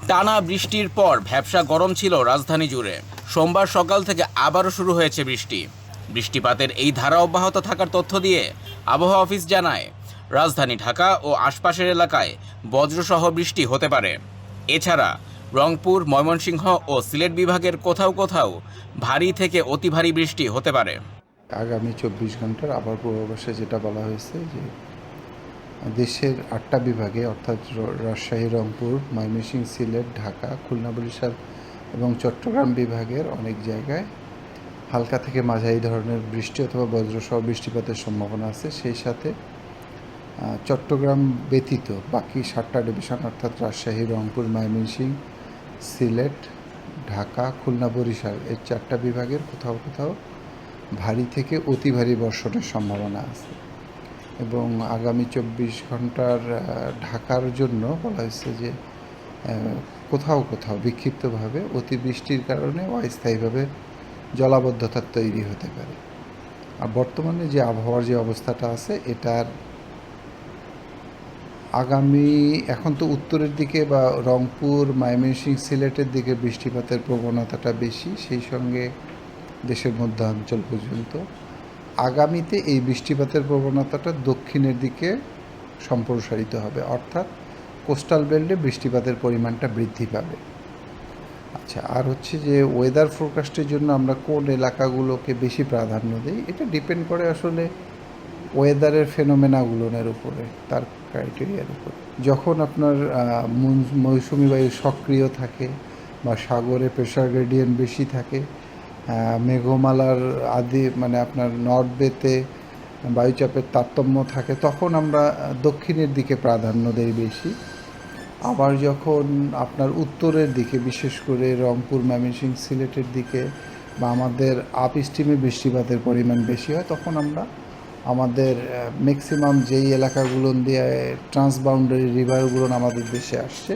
টানা বৃষ্টির পর ভ্যাপসা গরম ছিল রাজধানী জুড়ে। সোমবার সকাল থেকে আবারও শুরু হয়েছে বৃষ্টি। বৃষ্টিপাতের এই ধারা অব্যাহত থাকার তথ্য দিয়ে আবহাওয়া অফিস জানায়, রাজধানী ঢাকা ও আশপাশের এলাকায় বজ্রসহ বৃষ্টি হতে পারে। এছাড়া রংপুর, ময়মনসিংহ ও সিলেট বিভাগের কোথাও কোথাও ভারী থেকে অতি ভারী বৃষ্টি হতে পারে। আগামী 24 ঘন্টার আবহাওয়া পূর্বাভাসে যেটা বলা হয়েছে যে দেশের 8টা বিভাগে অর্থাৎ রাজশাহী, রংপুর, ময়মনসিংহ, সিলেট, ঢাকা, খুলনা, বরিশাল এবং চট্টগ্রাম বিভাগের অনেক জায়গায় হালকা থেকে মাঝারি ধরনের বৃষ্টি অথবা বজ্রসহ বৃষ্টিপাতের সম্ভাবনা আছে। সেই সাথে চট্টগ্রাম ব্যতীত বাকি 7টা ডিভিশন অর্থাৎ রাজশাহী, রংপুর, ময়মনসিংহ, সিলেট, ঢাকা, খুলনা, বরিশাল এই 4টা বিভাগের কোথাও কোথাও ভারী থেকে অতি ভারী বর্ষণের সম্ভাবনা আছে। এবং আগামী 24 ঘন্টার ঢাকার জন্য বলা হয়েছে যে কোথাও কোথাও বিক্ষিপ্তভাবে অতিবৃষ্টির কারণে অস্থায়ীভাবে জলাবদ্ধতা তৈরি হতে পারে। আর বর্তমানে যে আবহাওয়ার যে অবস্থাটা আছে এটার আগামী এখন তো উত্তরের দিকে বা রংপুর, ময়মনসিংহ, সিলেটের দিকে বৃষ্টিপাতের প্রবণতাটা বেশি, সেই সঙ্গে দেশের মধ্যাঞ্চল পর্যন্ত। আগামীতে এই বৃষ্টিপাতের প্রবণতাটা দক্ষিণের দিকে সম্প্রসারিত হবে, অর্থাৎ কোস্টাল বেল্টে বৃষ্টিপাতের পরিমাণটা বৃদ্ধি পাবে। আচ্ছা, আর হচ্ছে যে ওয়েদার ফোরকাস্টের জন্য আমরা কোন এলাকাগুলোকে বেশি প্রাধান্য দিই, এটা ডিপেন্ড করে আসলে ওয়েদারের ফেনোমেনাগুলোর উপরে, তার ক্রাইটেরিয়ার উপরে। যখন আপনার মৌসুমি বায়ু সক্রিয় থাকে বা সাগরে প্রেশার গ্রেডিয়েন্ট বেশি থাকে, মেঘমালার আদি মানে আপনার নর্থ বেতে বায়ুচাপের তারতম্য থাকে, তখন আমরা দক্ষিণের দিকে প্রাধান্য দেই বেশি। আবার যখন আপনার উত্তরের দিকে, বিশেষ করে রংপুর, ময়মনসিংহ, সিলেটের দিকে বা আমাদের আপ স্ট্রিমে বৃষ্টিপাতের পরিমাণ বেশি হয়, তখন আমরা আমাদের ম্যাক্সিমাম যেই এলাকাগুলো দিয়ে ট্রান্সবাউন্ডারি রিভারগুলো আমাদের দেশে আসছে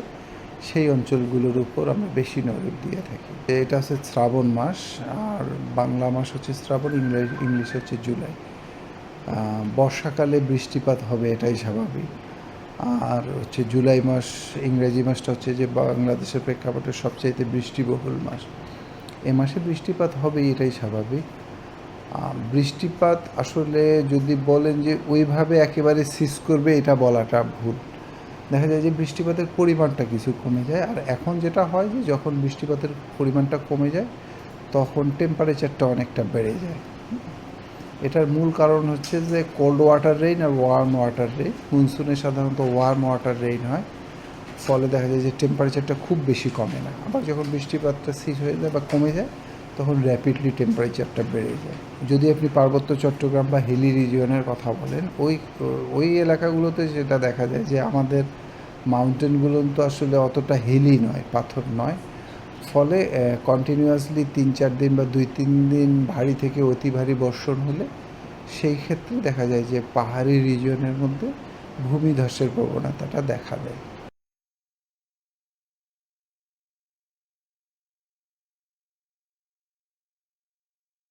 সেই অঞ্চলগুলোর উপর আমরা বেশি নজর দিয়ে থাকি। এটা হচ্ছে শ্রাবণ মাস, আর বাংলা মাস হচ্ছে শ্রাবণ, ইংলিশ হচ্ছে জুলাই। বর্ষাকালে বৃষ্টিপাত হবে, এটাই স্বাভাবিক। আর হচ্ছে জুলাই মাস, ইংরেজি মাসটা হচ্ছে যে বাংলাদেশের প্রেক্ষাপটে সবচাইতে বৃষ্টিবহুল মাস। এ মাসে বৃষ্টিপাত হবে, এটাই স্বাভাবিক। বৃষ্টিপাত আসলে যদি বলেন যে ওইভাবে একেবারে সিজ করবে, এটা বলাটা ভুল। দেখা যায় যে বৃষ্টিপাতের পরিমাণটা কিছু কমে যায়, আর এখন যেটা হয় যে যখন বৃষ্টিপাতের পরিমাণটা কমে যায় তখন টেম্পারেচারটা অনেকটা বেড়ে যায়। এটার মূল কারণ হচ্ছে যে কোল্ড ওয়াটার রেইন আর ওয়ার্ম ওয়াটার রেইন। মনসুনে সাধারণত ওয়ার্ম ওয়াটার রেইন হয়, ফলে দেখা যায় যে টেম্পারেচারটা খুব বেশি কমে না। আবার যখন বৃষ্টিপাতটা সিজ হয়ে যায় বা কমে যায় তখন র্যাপিডলি টেম্পারেচারটা বেড়ে যায়। যদি আপনি পার্বত্য চট্টগ্রাম বা হিলি রিজিয়নের কথা বলেন, ওই এলাকাগুলোতে যেটা দেখা যায় যে আমাদের মাউন্টেনগুলো তো আসলে অতটা হিলি নয়, পাথর নয়, ফলে কন্টিনিউয়াসলি 3-4 দিন বা 2-3 দিন ভারী থেকে অতি ভারী বর্ষণ হলে সেই ক্ষেত্রে দেখা যায় যে পাহাড়ি রিজিয়নের মধ্যে ভূমিধসের প্রবণতাটা দেখা দেয়।